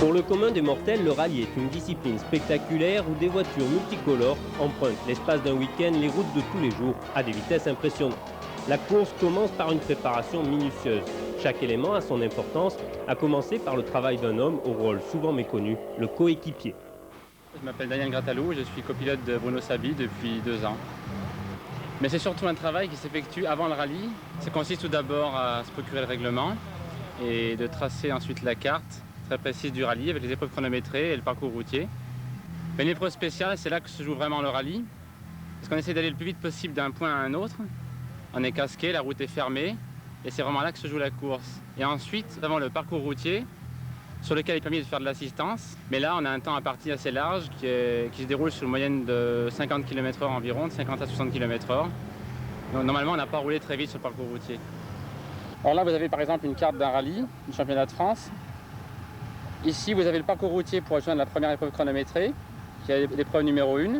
Pour le commun des mortels, le rallye est une discipline spectaculaire où des voitures multicolores empruntent l'espace d'un week-end les routes de tous les jours à des vitesses impressionnantes. La course commence par une préparation minutieuse. Chaque élément a son importance, à commencer par le travail d'un homme au rôle souvent méconnu, le coéquipier. Je m'appelle Daniel Gratalou, je suis copilote de Bruno Sabi depuis 2 ans. Mais c'est surtout un travail qui s'effectue avant le rallye. Ça consiste tout d'abord à se procurer le règlement et de tracer ensuite la carte très précise du rallye avec les épreuves chronométrées et le parcours routier. Mais une épreuve spéciale, c'est là que se joue vraiment le rallye, parce qu'on essaie d'aller le plus vite possible d'un point à un autre. On est casqué, la route est fermée, et c'est vraiment là que se joue la course. Et ensuite, nous avons le parcours routier, sur lequel il est permis de faire de l'assistance. Mais là, on a un temps à partie assez large qui se déroule sur une moyenne de 50 km/h environ, de 50 à 60 km/h. Donc, normalement, on n'a pas roulé très vite sur le parcours routier. Alors là, vous avez par exemple une carte d'un rallye, du championnat de France. Ici, vous avez le parcours routier pour rejoindre la première épreuve chronométrée, qui est l'épreuve numéro 1,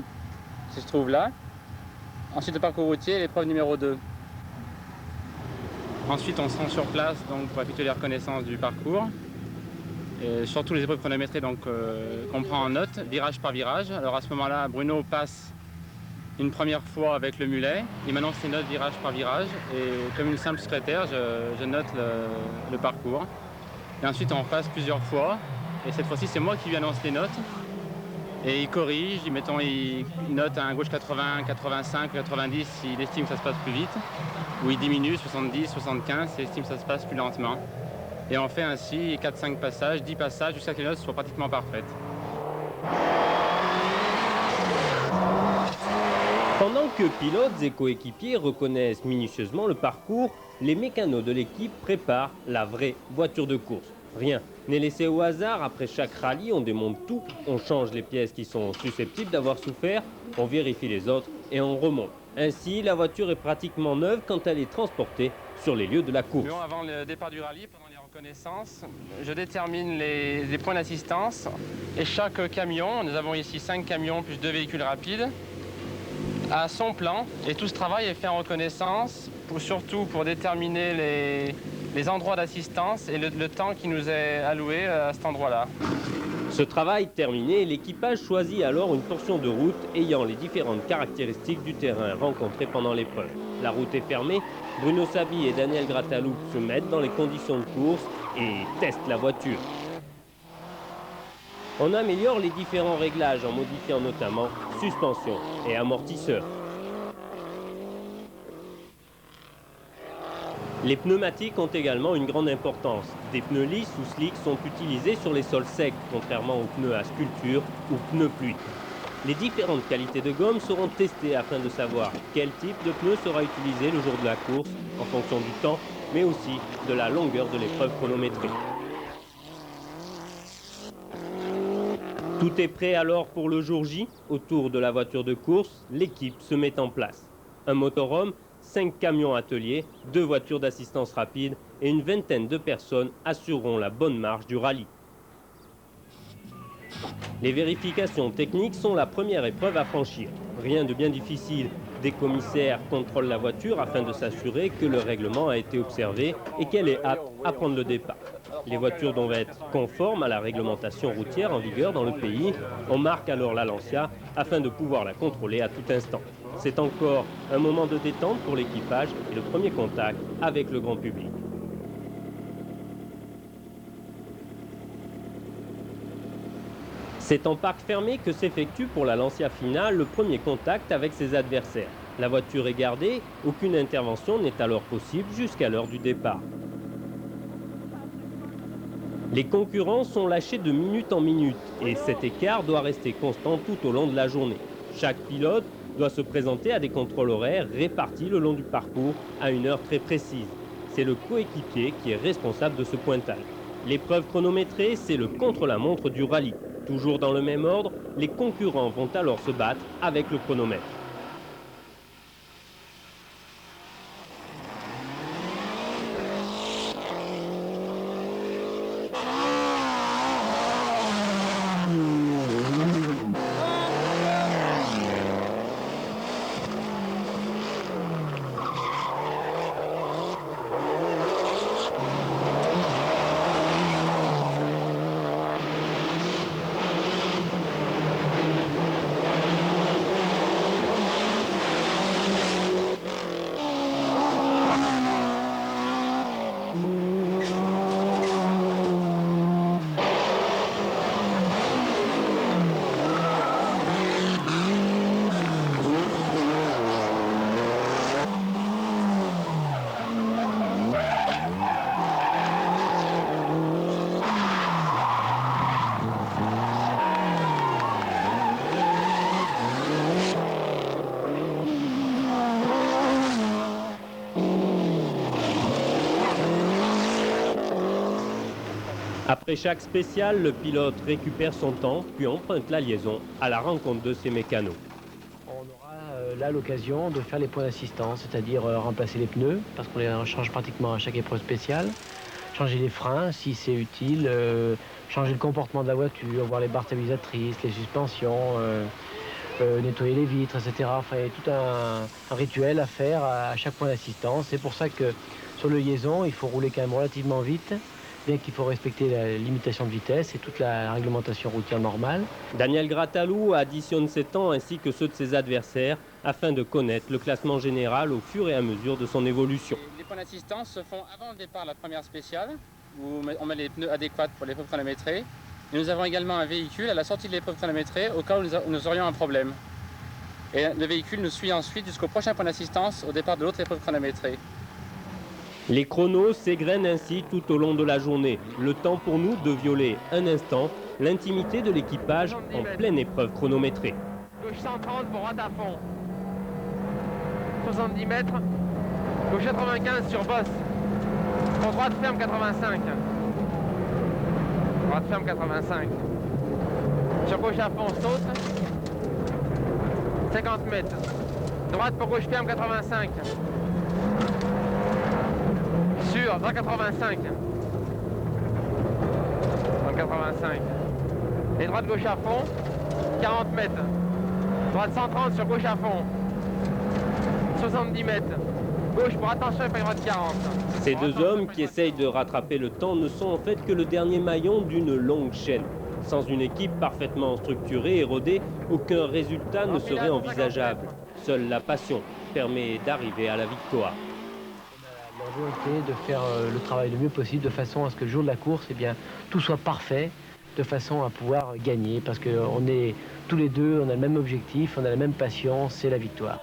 qui se trouve là. Ensuite, le parcours routier, l'épreuve numéro 2. Ensuite, on se rend sur place donc, pour effectuer les reconnaissances du parcours. Et surtout les épreuves chronométrées qu'on prend en note, virage par virage. Alors à ce moment-là, Bruno passe une première fois avec le mulet. Il m'annonce ses notes virage par virage. Et comme une simple secrétaire, je note le parcours. Et ensuite, on passe plusieurs fois. Et cette fois-ci, c'est moi qui lui annonce les notes. Et il corrige, mettons, il note à gauche 80, 85, 90 s'il estime que ça se passe plus vite. Ou il diminue 70, 75 s'il estime que ça se passe plus lentement. Et on fait ainsi 4-5 passages, 10 passages jusqu'à ce que les notes soient pratiquement parfaites. Pendant que pilotes et coéquipiers reconnaissent minutieusement le parcours, les mécanos de l'équipe préparent la vraie voiture de course. Rien n'est laissé au hasard. Après chaque rallye, on démonte tout, on change les pièces qui sont susceptibles d'avoir souffert, on vérifie les autres et on remonte. Ainsi, la voiture est pratiquement neuve quand elle est transportée sur les lieux de la course. Bon, avant le départ du rallye, pendant les reconnaissances, je détermine les points d'assistance et chaque camion, nous avons ici 5 camions plus 2 véhicules rapides, a son plan et tout ce travail est fait en reconnaissance, surtout pour déterminer les endroits d'assistance et le temps qui nous est alloué à cet endroit-là. Ce travail terminé, l'équipage choisit alors une portion de route ayant les différentes caractéristiques du terrain rencontré pendant l'épreuve. La route est fermée, Bruno Sabi et Daniel Gratalou se mettent dans les conditions de course et testent la voiture. On améliore les différents réglages en modifiant notamment suspension et amortisseur. Les pneumatiques ont également une grande importance. Des pneus lisses ou slick sont utilisés sur les sols secs, contrairement aux pneus à sculpture ou pneus pluie. Les différentes qualités de gomme seront testées afin de savoir quel type de pneu sera utilisé le jour de la course, en fonction du temps, mais aussi de la longueur de l'épreuve chronométrée. Tout est prêt alors pour le jour J. Autour de la voiture de course, l'équipe se met en place. Un motorhome, 5 camions ateliers, 2 voitures d'assistance rapide et une vingtaine de personnes assureront la bonne marche du rallye. Les vérifications techniques sont la première épreuve à franchir. Rien de bien difficile. Des commissaires contrôlent la voiture afin de s'assurer que le règlement a été observé et qu'elle est apte à prendre le départ. Les voitures doivent être conformes à la réglementation routière en vigueur dans le pays. On marque alors la Lancia afin de pouvoir la contrôler à tout instant. C'est encore un moment de détente pour l'équipage et le premier contact avec le grand public. C'est en parc fermé que s'effectue pour la Lancia finale le premier contact avec ses adversaires. La voiture est gardée, aucune intervention n'est alors possible jusqu'à l'heure du départ. Les concurrents sont lâchés de minute en minute et cet écart doit rester constant tout au long de la journée. Chaque pilote doit se présenter à des contrôles horaires répartis le long du parcours à une heure très précise. C'est le coéquipier qui est responsable de ce pointage. L'épreuve chronométrée, c'est le contre-la-montre du rallye. Toujours dans le même ordre, les concurrents vont alors se battre avec le chronomètre. Après chaque spécial, le pilote récupère son temps, puis emprunte la liaison à la rencontre de ses mécanos. On aura là l'occasion de faire les points d'assistance, c'est-à-dire remplacer les pneus, parce qu'on les change pratiquement à chaque épreuve spéciale, changer les freins si c'est utile, changer le comportement de la voiture, voir les barres stabilisatrices, les suspensions, nettoyer les vitres, etc. Enfin, il y a tout un rituel à faire à chaque point d'assistance. C'est pour ça que sur le liaison, il faut rouler quand même relativement vite, bien qu'il faut respecter la limitation de vitesse et toute la réglementation routière normale. Daniel Gratalou additionne ses temps ainsi que ceux de ses adversaires afin de connaître le classement général au fur et à mesure de son évolution. Les points d'assistance se font avant le départ de la première spéciale, où on met les pneus adéquats pour l'épreuve chronométrée. Et nous avons également un véhicule à la sortie de l'épreuve chronométrée au cas où nous aurions un problème. Et le véhicule nous suit ensuite jusqu'au prochain point d'assistance au départ de l'autre épreuve chronométrée. Les chronos s'égrènent ainsi tout au long de la journée. Le temps pour nous de violer un instant l'intimité de l'équipage en pleine épreuve chronométrée. Gauche 130 pour droite à fond. 70 mètres. Gauche 95 sur bosse. Pour droite ferme 85. Droite ferme 85. Sur gauche à fond, saute. 50 mètres. Droite pour gauche ferme 85. Sur 185. 185. Et droite gauche à fond. 40 mètres. Droite 130 sur gauche à fond. 70 mètres. Gauche pour attention et pas droite 40. Ces deux hommes qui essayent de rattraper le temps ne sont en fait que le dernier maillon d'une longue chaîne. Sans une équipe parfaitement structurée et rodée, aucun résultat ne serait envisageable. Seule la passion permet d'arriver à la victoire. On a la volonté de faire le travail le mieux possible de façon à ce que le jour de la course, eh bien, tout soit parfait, de façon à pouvoir gagner. Parce qu'on est tous les deux, on a le même objectif, on a la même passion, c'est la victoire.